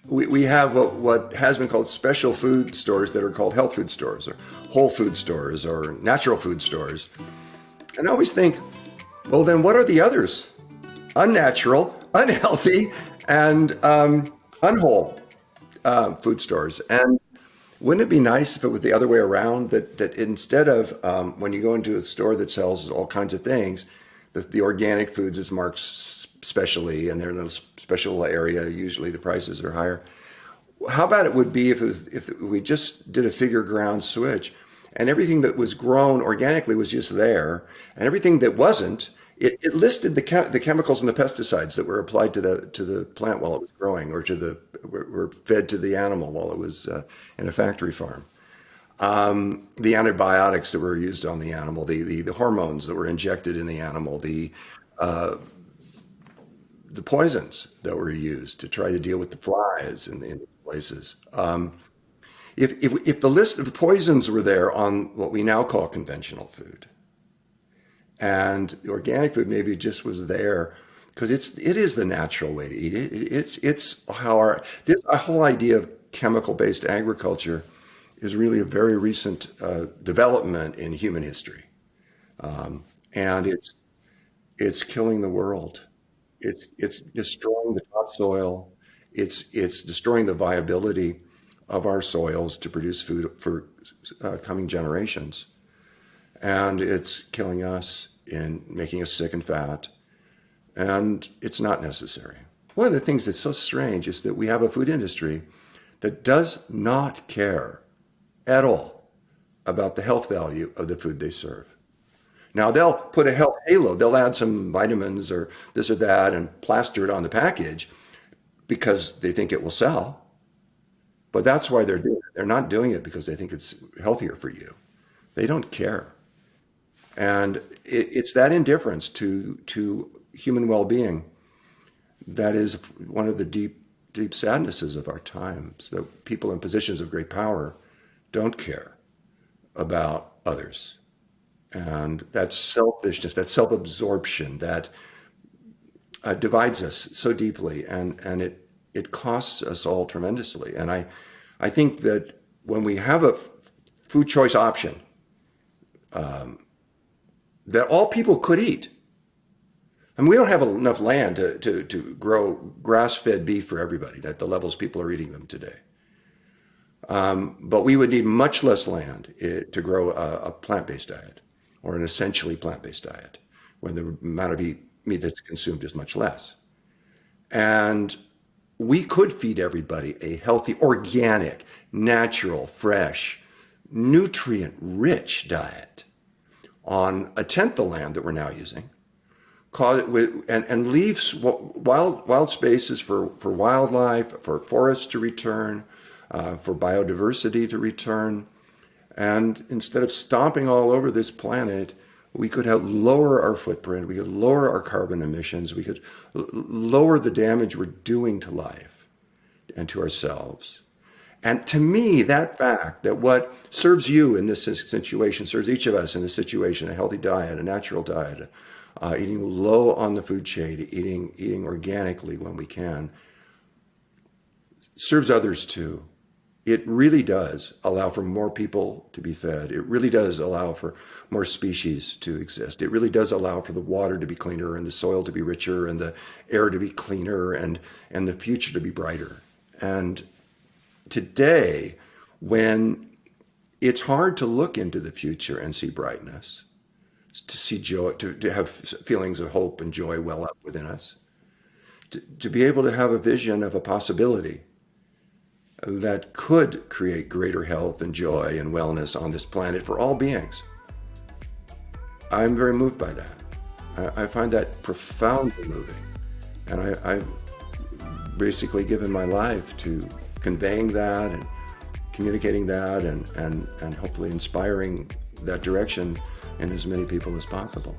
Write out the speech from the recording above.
we have what has been called special food stores that are called health food stores or whole food stores or natural food stores. And I always think, well, then what are the others? Unnatural, unhealthy, and unwhole food stores. And wouldn't it be nice if it was the other way around? That instead of when you go into a store that sells all kinds of things, the organic foods is marked specially, and they're in a special area. Usually, the prices are higher. How about it would be if we just did a figure ground switch, and everything that was grown organically was just there, and everything that wasn't, it listed the chemicals and the pesticides that were applied to the plant while it was growing, or were fed to the animal while it was in a factory farm. The antibiotics that were used on the animal, the hormones that were injected in the animal, the poisons that were used to try to deal with the flies in places. If the list of poisons were there on what we now call conventional food, and the organic food maybe just was there because it is the natural way to eat it. It's how this a whole idea of chemical based agriculture is really a very recent development in human history, and it's killing the world. It's destroying the topsoil. It's destroying the viability of our soils to produce food for coming generations. And it's killing us and making us sick and fat. And it's not necessary. One of the things that's so strange is that we have a food industry that does not care at all about the health value of the food they serve. Now, they'll put a health halo, they'll add some vitamins or this or that and plaster it on the package because they think it will sell. But that's why they're doing it. They're not doing it because they think it's healthier for you. They don't care. And it's that indifference to human well-being that is one of the deep sadnesses of our times, that people in positions of great power don't care about others. And that selfishness, that self-absorption, that divides us so deeply, and it costs us all tremendously. And I think that when we have a food choice option that all people could eat, I mean, we don't have enough land to grow grass-fed beef for everybody at the levels people are eating them today. But we would need much less land to grow a plant-based diet or an essentially plant-based diet when the amount of meat that's consumed is much less. And we could feed everybody a healthy, organic, natural, fresh, nutrient-rich diet on a tenth the land that we're now using, and leave wild spaces for wildlife, for forests to return, for biodiversity to return. And instead of stomping all over this planet, we could lower our footprint, we could lower our carbon emissions, we could lower the damage we're doing to life and to ourselves. And to me, that fact that what serves you in this situation serves each of us in this situation, a healthy diet, a natural diet, eating low on the food chain, eating organically when we can, serves others too. It really does allow for more people to be fed. It really does allow for more species to exist. It really does allow for the water to be cleaner and the soil to be richer and the air to be cleaner and the future to be brighter. And today, when it's hard to look into the future and see brightness, to see joy, to have feelings of hope and joy well up within us, to be able to have a vision of a possibility that could create greater health and joy and wellness on this planet for all beings. I'm very moved by that. I find that profoundly moving. And I've basically given my life to conveying that and communicating that and hopefully inspiring that direction in as many people as possible.